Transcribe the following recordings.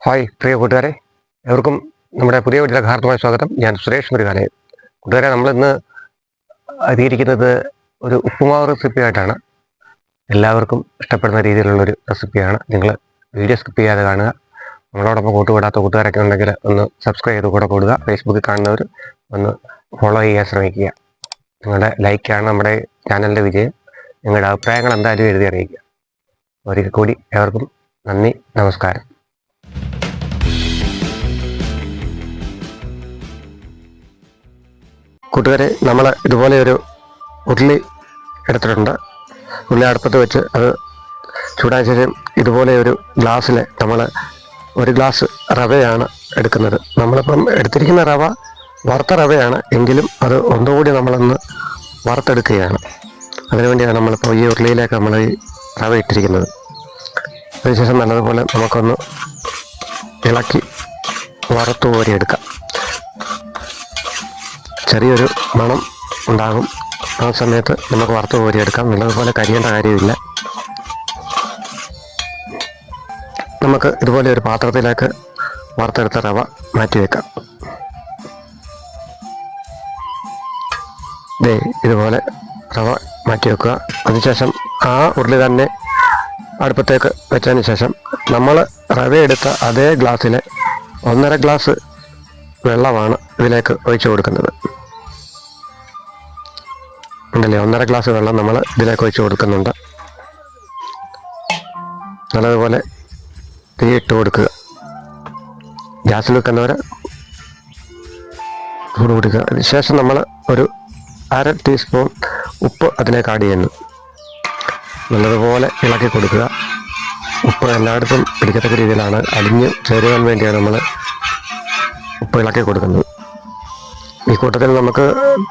Hi പ്രിയ കൂട്ടുകാരെ, എവർക്കും നമ്മുടെ പുതിയ വീട്ടിലേക്ക് ഹാർദമായ സ്വാഗതം. ഞാൻ സുരേഷ് മുരുകാലയം. കൂട്ടുകാരെ, നമ്മളിന്ന് എത്തിയിരിക്കുന്നത് ഒരു ഉപ്പുമാവ് റെസിപ്പി ആയിട്ടാണ്. എല്ലാവർക്കും ഇഷ്ടപ്പെടുന്ന രീതിയിലുള്ളൊരു റെസിപ്പിയാണ്. നിങ്ങൾ വീഡിയോ സ്കിപ്പ് ചെയ്യാതെ കാണുക. നമ്മളോടൊപ്പം കൂട്ടുകൂടാത്ത കൂട്ടുകാരൊക്കെ ഉണ്ടെങ്കിൽ ഒന്ന് സബ്സ്ക്രൈബ് ചെയ്ത് കൂടെ കൂടുക. ഫേസ്ബുക്കിൽ കാണുന്നവർ ഒന്ന് ഫോളോ ചെയ്യാൻ ശ്രമിക്കുക. നിങ്ങളുടെ ലൈക്കാണ് നമ്മുടെ ചാനലിൻ്റെ വിജയം. നിങ്ങളുടെ അഭിപ്രായങ്ങൾ എന്തായാലും എഴുതി അറിയിക്കുക. ഒരിക്കൽ കൂടി എവർക്കും നന്ദി, നമസ്കാരം. കൂട്ടുകാരെ, നമ്മൾ ഇതുപോലെ ഒരു ഉരുളി എടുത്തിട്ടുണ്ട്. ഉരുളി അടുപ്പത്ത് വെച്ച് അത് ചൂടായ ശേഷം ഇതുപോലെ ഒരു ഗ്ലാസ്സിൽ നമ്മൾ ഒരു ഗ്ലാസ് റവയാണ് എടുക്കുന്നത്. നമ്മളിപ്പം എടുത്തിരിക്കുന്ന റവ വറുത്ത റവയാണ്, എങ്കിലും അത് ഒന്നുകൂടി നമ്മളൊന്ന് വറുത്തെടുക്കുകയാണ്. അതിനുവേണ്ടിയാണ് നമ്മളിപ്പോൾ ഈ ഉരുളിയിലേക്ക് നമ്മൾ ഈ റവ ഇട്ടിരിക്കുന്നത്. അതിനുശേഷം നല്ലതുപോലെ നമുക്കൊന്ന് ഇളക്കി വറുത്ത് കോരിയെടുക്കാം. ചെറിയൊരു മണം ഉണ്ടാകും. ആ സമയത്ത് നമുക്ക് വറുത്ത് കോരിയെടുക്കാം. നല്ലതുപോലെ കരിയേണ്ട കാര്യമില്ല. നമുക്ക് ഇതുപോലെ ഒരു പാത്രത്തിലേക്ക് വറുത്തെടുത്ത റവ മാറ്റിവെക്കാം. ഇതുപോലെ റവ മാറ്റി വെക്കുക. അതിനുശേഷം ആ ഉരുളി തന്നെ അടുപ്പത്തേക്ക് വെച്ചതിന് ശേഷം നമ്മൾ റവ എടുത്ത അതേ ഗ്ലാസ്സിൽ 1.5 ഗ്ലാസ് വെള്ളമാണ് ഇതിലേക്ക് ഒഴിച്ചു കൊടുക്കുന്നത്. ഉണ്ടല്ലേ, 1.5 ഗ്ലാസ് വെള്ളം നമ്മൾ ഇതിലേക്ക് ഒഴിച്ചു കൊടുക്കുന്നുണ്ട്. നല്ലതുപോലെ തീ ഇട്ട് കൊടുക്കുക. ഗ്യാസിൽ വെക്കുന്നവരെ ചൂട് കൊടുക്കുക. അതിനുശേഷം നമ്മൾ ഒരു 1/2 ടീസ്പൂൺ ഉപ്പ് അതിലേക്ക് ആഡ് ചെയ്യുന്നു. നല്ലതുപോലെ ഇളക്കി കൊടുക്കുക. ഉപ്പ് എല്ലായിടത്തും പിടിക്കത്തക്ക രീതിയിലാണ്, അലിഞ്ഞ് ചേരുവാൻ വേണ്ടിയാണ് നമ്മൾ ഉപ്പ് ഇളക്കി കൊടുക്കുന്നത്. ഈ കൂട്ടത്തിൽ നമുക്ക്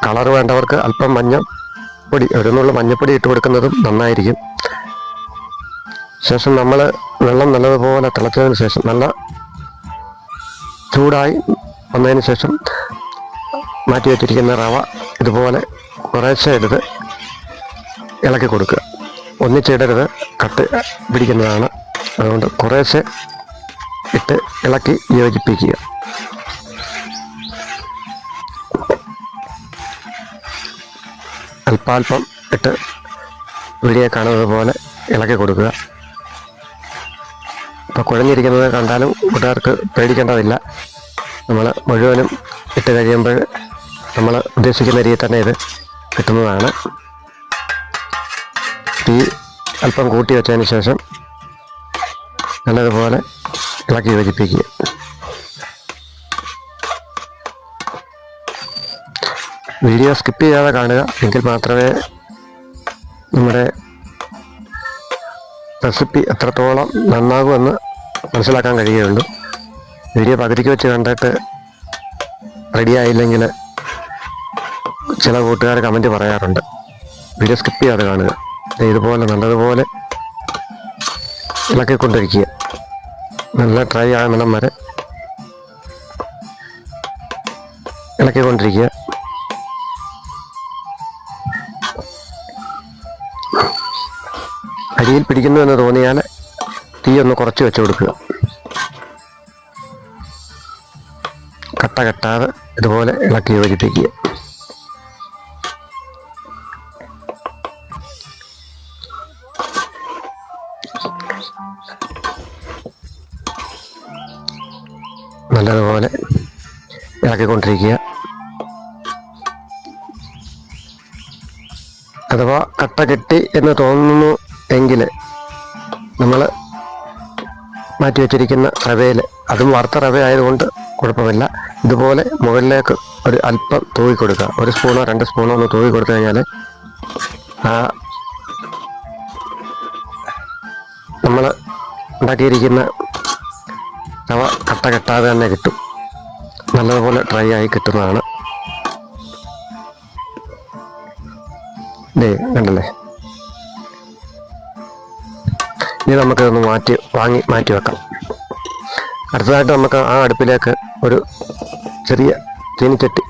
കളർ വേണ്ടവർക്ക് അല്പം മഞ്ഞപ്പൊടി, ഒരു നുള്ള മഞ്ഞപ്പൊടി ഇട്ട് കൊടുക്കുന്നതും നന്നായിരിക്കും. ശേഷം നമ്മൾ വെള്ളം നല്ലതുപോലെ തിളച്ചതിന് ശേഷം, നല്ല ചൂടായി വന്നതിന് ശേഷം മാറ്റി വെച്ചിരിക്കുന്ന റവ ഇതുപോലെ കുറേശ്ശെ എടുത്ത് ഇളക്കി കൊടുക്കുക. ഒന്നിച്ചിടരുത്, കട്ട് പിടിക്കുന്നതാണ്. അതുകൊണ്ട് കുറേശ്ശെ ഇട്ട് ഇളക്കി യോജിപ്പിക്കുക. അല്പാൽപ്പം ഇട്ട് വീഡിയോ കാണുന്നത് പോലെ ഇളക്കി കൊടുക്കുക. ഇപ്പോൾ കുഴഞ്ഞിരിക്കുന്നത് കണ്ടാലും കൂട്ടുകാർക്ക് പേടിക്കേണ്ടതില്ല. നമ്മൾ മുഴുവനും ഇട്ട് കഴിയുമ്പോൾ നമ്മൾ ഉദ്ദേശിക്കുന്ന രീതിയിൽ തന്നെ ഇത് കിട്ടുന്നതാണ്. തീ അല്പം കൂട്ടി വെച്ചതിന് ശേഷം നല്ലതുപോലെ ഇളക്കി യോജിപ്പിക്കുക. വീഡിയോ സ്കിപ്പ് ചെയ്യാതെ കാണുക, എങ്കിൽ മാത്രമേ നമ്മുടെ റെസിപ്പി എത്രത്തോളം നന്നാകുമെന്ന് മനസ്സിലാക്കാൻ കഴിയുകയുള്ളൂ. വീഡിയോ പകുതിക്ക് വെച്ച് കണ്ടിട്ട് റെഡിയായില്ലെങ്കിൽ ചില കൂട്ടുകാർ കമൻറ്റ് പറയാറുണ്ട്. വീഡിയോ സ്കിപ്പ് ചെയ്യാതെ കാണുക. ഇതുപോലെ നല്ലതുപോലെ ഇളക്കിക്കൊണ്ടിരിക്കുക. നല്ല ഡ്രൈ ആകണം വരെ ഇളക്കിക്കൊണ്ടിരിക്കുക. അരിയിൽ പിടിക്കുന്നു എന്ന് തോന്നിയാൽ തീ ഒന്ന് കുറച്ച് വെച്ച് കൊടുക്കുക. കട്ട കെട്ടാതെ ഇതുപോലെ ഇളക്കി യോജിപ്പിക്കുക. നല്ലതുപോലെ ഇളക്കിക്കൊണ്ടിരിക്കുക. അഥവാ കട്ട കെട്ടി എന്ന് തോന്നുന്നു എങ്കിൽ നമ്മൾ മാറ്റി വച്ചിരിക്കുന്ന റവയിൽ, അതും വറുത്ത റവ ആയതുകൊണ്ട് കുഴപ്പമില്ല, ഇതുപോലെ മുകളിലേക്ക് ഒരു അല്പം തൂവി കൊടുക്കുക. 1 സ്പൂണോ 2 സ്പൂണോ ഒന്ന് തൂവി കൊടുത്തു കഴിഞ്ഞാൽ ആ നമ്മൾ ഉണ്ടാക്കിയിരിക്കുന്ന റവ കട്ട കെട്ടാതെ തന്നെ കിട്ടും. നല്ലതുപോലെ ഡ്രൈ ആയി കിട്ടുന്നതാണ്. കണ്ടല്ലേ. ഇനി നമുക്കിതൊന്ന് മാറ്റി വെക്കാം. അടുത്തതായിട്ട് നമുക്ക് ആ അടുപ്പിലേക്ക് ഒരു ചെറിയ ചീനിച്ചട്ടി,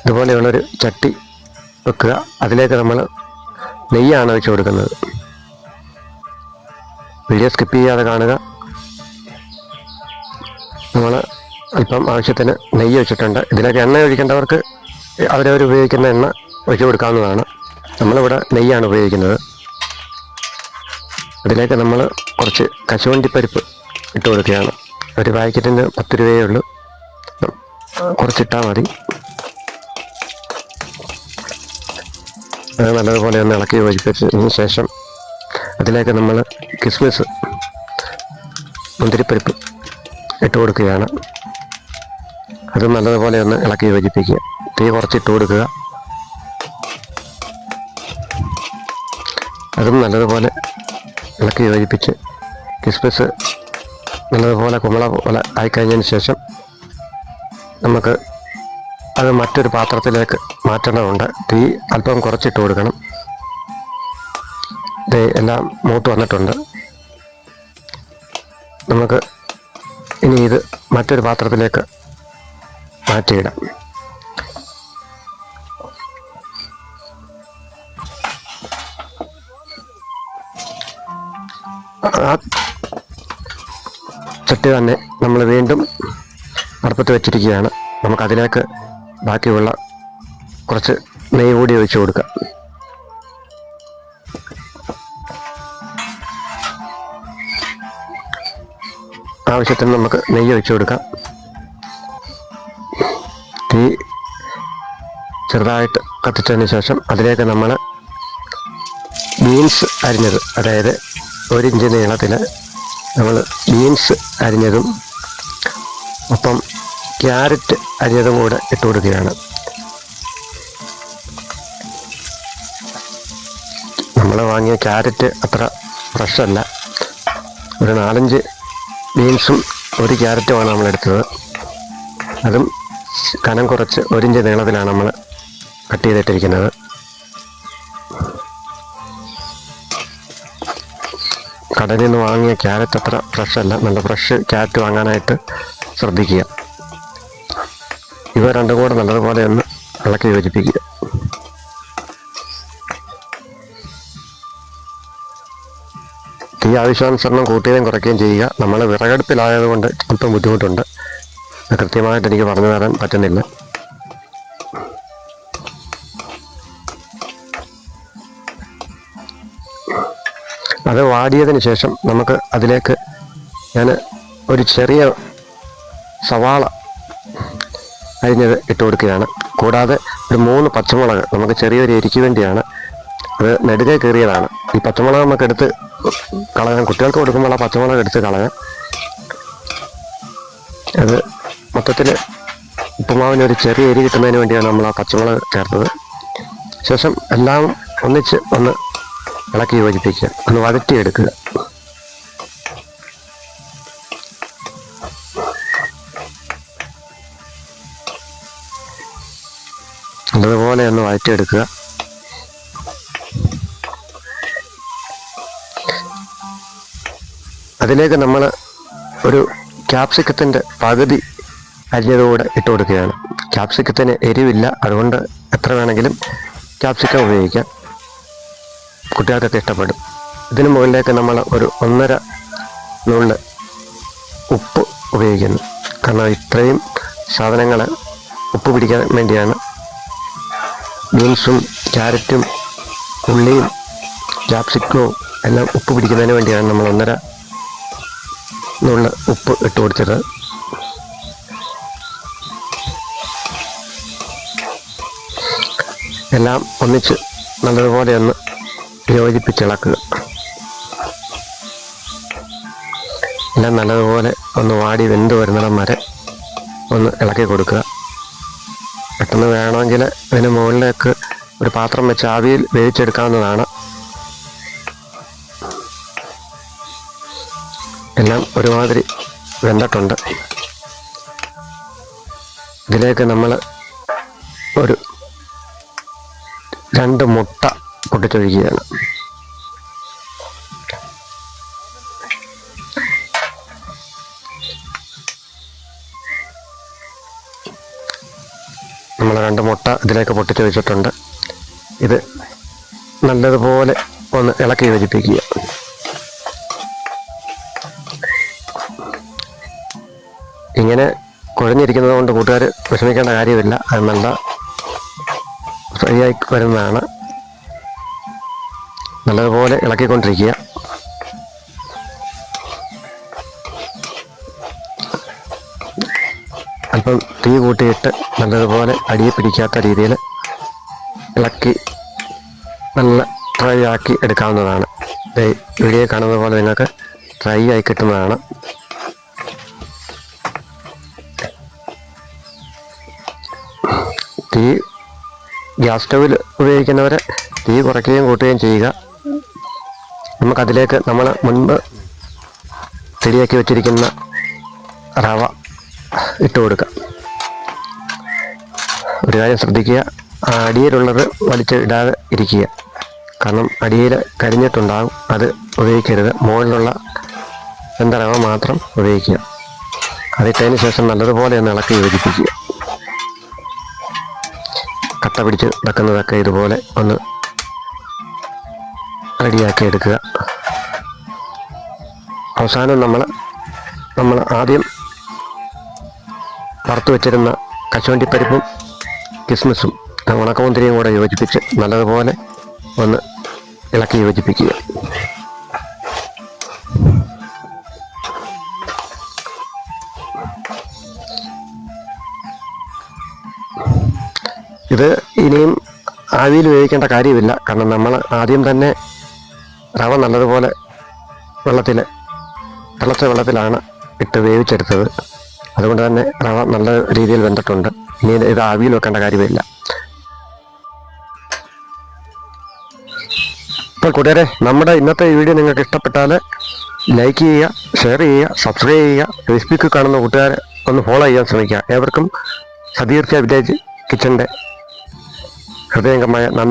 ഇതുപോലെയുള്ളൊരു ചട്ടി വെക്കുക. അതിലേക്ക് നമ്മൾ നെയ്യാണ് ഒഴിച്ച് കൊടുക്കുന്നത്. വീഡിയോ സ്കിപ്പ് ചെയ്യാതെ കാണുക. നമ്മൾ അല്പം ആവശ്യത്തിന് നെയ്യ് വെച്ചിട്ടുണ്ട്. ഇതിലേക്ക് എണ്ണ ഒഴിക്കേണ്ടവർക്ക് അവരവർ ഉപയോഗിക്കുന്ന എണ്ണ ഒഴിച്ചു കൊടുക്കാവുന്നതാണ്. നമ്മളിവിടെ നെയ്യാണ് ഉപയോഗിക്കുന്നത്. അതിലേക്ക് നമ്മൾ കുറച്ച് കശുവണ്ടിപ്പരിപ്പ് ഇട്ട് കൊടുക്കുകയാണ്. ഒരു പാക്കറ്റിന് 10 രൂപയേ ഉള്ളൂ, കുറച്ചിട്ടാൽ മതി. അത് നല്ലതുപോലെ ഒന്ന് ഇളക്കി യോജിപ്പിച്ചതിന് ശേഷം അതിലേക്ക് നമ്മൾ കിസ്മിസ്, മുന്തിരിപ്പരിപ്പ് ഇട്ട് കൊടുക്കുകയാണ്. അത് നല്ലതുപോലെ ഒന്ന് ഇളക്കി യോജിപ്പിക്കുക. തീ കുറച്ചിട്ട് കൊടുക്കുക. അതും നല്ലതുപോലെ ഇളക്കി യോജിപ്പിച്ച് കിസ്മിസ് നല്ലതുപോലെ കുമ്പള പോലെ ആയിക്കഴിഞ്ഞതിന് ശേഷം നമുക്ക് അത് മറ്റൊരു പാത്രത്തിലേക്ക് മാറ്റേണ്ടതുണ്ട്. തീ അല്പം കുറച്ചിട്ട് കൊടുക്കണം. ഇത് എല്ലാം മൂത്ത് വന്നിട്ടുണ്ട്. നമുക്ക് ഇനി ഇത് മറ്റൊരു പാത്രത്തിലേക്ക് മാറ്റിയിടാം. ആ ചട്ടി തന്നെ നമ്മൾ വീണ്ടും അടുപ്പത്ത് വെച്ചിരിക്കുകയാണ്. നമുക്കതിലേക്ക് ബാക്കിയുള്ള കുറച്ച് നെയ്യ് കൂടി ഒഴിച്ചു കൊടുക്കാം. ആവശ്യത്തിന് നമുക്ക് നെയ്യ് ഒഴിച്ചു കൊടുക്കാം. തീ ചെറുതായിട്ട് കത്തിച്ചതിന് ശേഷം അതിലേക്ക് നമ്മൾ ബീൻസ് അരിഞ്ഞത്, അതായത് 1 ഇഞ്ച് നീളത്തിൽ നമ്മൾ ബീൻസ് അരിഞ്ഞതും ഒപ്പം ക്യാരറ്റ് അരിഞ്ഞതും കൂടെ ഇട്ട് കൊടുക്കുകയാണ്. നമ്മൾ വാങ്ങിയ ക്യാരറ്റ് അത്ര ഫ്രഷല്ല. ഒരു 4-5 ബീൻസും 1 ക്യാരറ്റുമാണ് നമ്മളെടുത്തത്. അതും കനം കുറച്ച് 1 ഇഞ്ച് നീളത്തിലാണ് നമ്മൾ കട്ട് ചെയ്തിട്ടിരിക്കുന്നത്. കടയിൽ നിന്ന് വാങ്ങിയ ക്യാരറ്റ് അത്ര ഫ്രഷല്ല. നല്ല ഫ്രഷ് ക്യാരറ്റ് വാങ്ങാനായിട്ട് ശ്രദ്ധിക്കുക. ഇവ രണ്ടും കൂടെ നല്ലതുപോലെ ഒന്ന് ഇളക്കി യോജിപ്പിക്കുക. തീ ആവശ്യാനുസരണം കൂട്ടുകയും കുറയ്ക്കുകയും ചെയ്യുക. നമ്മൾ വിറകടുപ്പിലായതുകൊണ്ട് അല്പം ബുദ്ധിമുട്ടുണ്ട്. കൃത്യമായിട്ട് എനിക്ക് പറഞ്ഞു തരാൻ പറ്റുന്നില്ല. അത് വാടിയതിന് ശേഷം നമുക്ക് അതിലേക്ക് ഞാൻ ഒരു ചെറിയ സവാള അരിഞ്ഞത് ഇട്ട് കൊടുക്കുകയാണ്. കൂടാതെ ഒരു 3 പച്ചമുളക്, നമുക്ക് ചെറിയൊരു എരിക്ക് വേണ്ടിയാണ്. അത് നെടുകെ കീറിയതാണ്. ഈ പച്ചമുളക് നമുക്ക് എടുത്ത് കളയാം. കുട്ടികൾക്ക് കൊടുക്കുമ്പോൾ ആ പച്ചമുളക് എടുത്ത് കളയാം. അത് മൊത്തത്തിൽ ഉപ്പുമാവിന് ഒരു ചെറിയ എരി കിട്ടുന്നതിന് വേണ്ടിയാണ് നമ്മൾ ആ പച്ചമുളക് ചേർത്തത്. ശേഷം എല്ലാം ഒന്നിച്ച് ഒന്ന് ഇളക്കി യോജിപ്പിക്കുക, ഒന്ന് വഴറ്റിയെടുക്കുക. അതുപോലെ ഒന്ന് വഴറ്റിയെടുക്കുക. അതിലേക്ക് നമ്മൾ ഒരു ക്യാപ്സിക്കത്തിൻ്റെ പകുതി അരിഞ്ഞതുകൂടെ ഇട്ട് കൊടുക്കുകയാണ്. ക്യാപ്സിക്കത്തിന് എരിവില്ല, അതുകൊണ്ട് എത്ര വേണമെങ്കിലും ക്യാപ്സിക്കം ഉപയോഗിക്കാം. കുട്ടികൾക്കൊക്കെ ഇഷ്ടപ്പെടും. ഇതിന് മുകളിലേക്ക് നമ്മൾ ഒരു 1.5 നുള്ള് ഉപ്പ് ഉപയോഗിക്കുന്നു. കാരണം ഇത്രയും സാധനങ്ങൾ ഉപ്പ് പിടിക്കാൻ വേണ്ടിയാണ്. ബീൻസും ക്യാരറ്റും ഉള്ളിയും ക്യാപ്സിക്കവും എല്ലാം ഉപ്പ് പിടിക്കുന്നതിന് വേണ്ടിയാണ് നമ്മൾ 1.5 നുള്ള് ഉപ്പ് ഇട്ട് കൊടുത്തത്. എല്ലാം ഒന്നിച്ച് നല്ലതുപോലെ ഒന്ന് യോജിപ്പിച്ചിളക്കുക. എല്ലാം നല്ലതുപോലെ ഒന്ന് വാടി വെന്ത് വരുന്നിടം വരെ ഒന്ന് ഇളക്കി കൊടുക്കുക. പെട്ടെന്ന് വേണമെങ്കിൽ ഇതിന് മുകളിലേക്ക് ഒരു പാത്രം വെച്ച് ആവിയിൽ വേവിച്ചെടുക്കാവുന്നതാണ്. എല്ലാം ഒരുമാതിരി വെന്തിട്ടുണ്ട്. ഇതിലേക്ക് നമ്മൾ ഒരു 2 മുട്ട പൊട്ടിച്ചൊഴിക്കുകയാണ്. നമ്മൾ 2 മുട്ട ഇതിലേക്ക് പൊട്ടിച്ചൊഴിച്ചിട്ടുണ്ട്. ഇത് നല്ലതുപോലെ ഒന്ന് ഇളക്കി യോജിപ്പിക്കുക. ഇങ്ങനെ കുഴഞ്ഞിരിക്കുന്നത് കൊണ്ട് കൂട്ടുകാർ വിഷമിക്കേണ്ട കാര്യമില്ല. അത് നല്ല ഫ്രൈ ആയി വരുന്നതാണ്. നല്ലതുപോലെ ഇളക്കിക്കൊണ്ടിരിക്കുക. അല്പം തീ കൂട്ടിയിട്ട് നല്ലതുപോലെ അടിയെ പിടിക്കാത്ത രീതിയിൽ ഇളക്കി നല്ല ഫ്രൈ ആക്കി എടുക്കാവുന്നതാണ്. വീഡിയോ കാണുന്നത് പോലെ നിങ്ങൾക്ക് ഫ്രൈ ആയി കിട്ടുന്നതാണ്. തീ ഗ്യാസ് സ്റ്റൗവിൽ ഉപയോഗിക്കുന്നവർ തീ കുറയ്ക്കുകയും കൂട്ടുകയും ചെയ്യുക. നമുക്കതിലേക്ക് നമ്മൾ മുൻപ് റെഡിയാക്കി വെച്ചിരിക്കുന്ന റവ ഇട്ട് കൊടുക്കുക. ഒരു കാര്യം ശ്രദ്ധിക്കുക, അടിയിലുള്ളത് വലിച്ച് ഇടാതെ ഇരിക്കുക. കാരണം അടിയിൽ കരിഞ്ഞിട്ടുണ്ടാകും, അത് ഉപയോഗിക്കരുത്. മുകളിലുള്ള റവ മാത്രം ഉപയോഗിക്കുക. അതിട്ടതിന് ശേഷം നല്ലതുപോലെ ഒന്ന് ഇളക്കി യോജിപ്പിക്കുക. കട്ട പിടിച്ച് വെക്കുന്നതൊക്കെ ഇതുപോലെ ഒന്ന് റെഡിയാക്കി എടുക്കുക. അവസാനം നമ്മൾ ആദ്യം വറുത്ത് വെച്ചിരുന്ന കശുവണ്ടിപ്പരിപ്പും കിസ്മിസും ഉണക്കമുന്തിരിയും കൂടെ യോജിപ്പിച്ച് നല്ലതുപോലെ ഒന്ന് ഇളക്കി യോജിപ്പിക്കുക. ഇത് ഇനിയും ആവിയിൽ വേവിക്കേണ്ട കാര്യമില്ല. കാരണം നമ്മൾ ആദ്യം തന്നെ റവ നല്ലതുപോലെ തിളച്ച വെള്ളത്തിലാണ് ഇട്ട് വേവിച്ചെടുത്തത്. അതുകൊണ്ട് തന്നെ റവ നല്ല രീതിയിൽ വെന്തിട്ടുണ്ട്. ഇനി ഇത് ആവിയിൽ വെക്കേണ്ട കാര്യമില്ല. അപ്പോൾ കൂട്ടുകാരെ, നമ്മുടെ ഇന്നത്തെ വീഡിയോ നിങ്ങൾക്ക് ഇഷ്ടപ്പെട്ടാൽ ലൈക്ക് ചെയ്യുക, ഷെയർ ചെയ്യുക, സബ്സ്ക്രൈബ് ചെയ്യുക. ഫേസ്ബുക്കിൽ കാണുന്ന കൂട്ടുകാരെ ഒന്ന് ഫോളോ ചെയ്യാൻ ശ്രമിക്കുക. ഏവർക്കും സതീർച്ച വില്ലേജ് കിച്ചൻ്റെ ഹൃദയംഗമായ നന്ദി.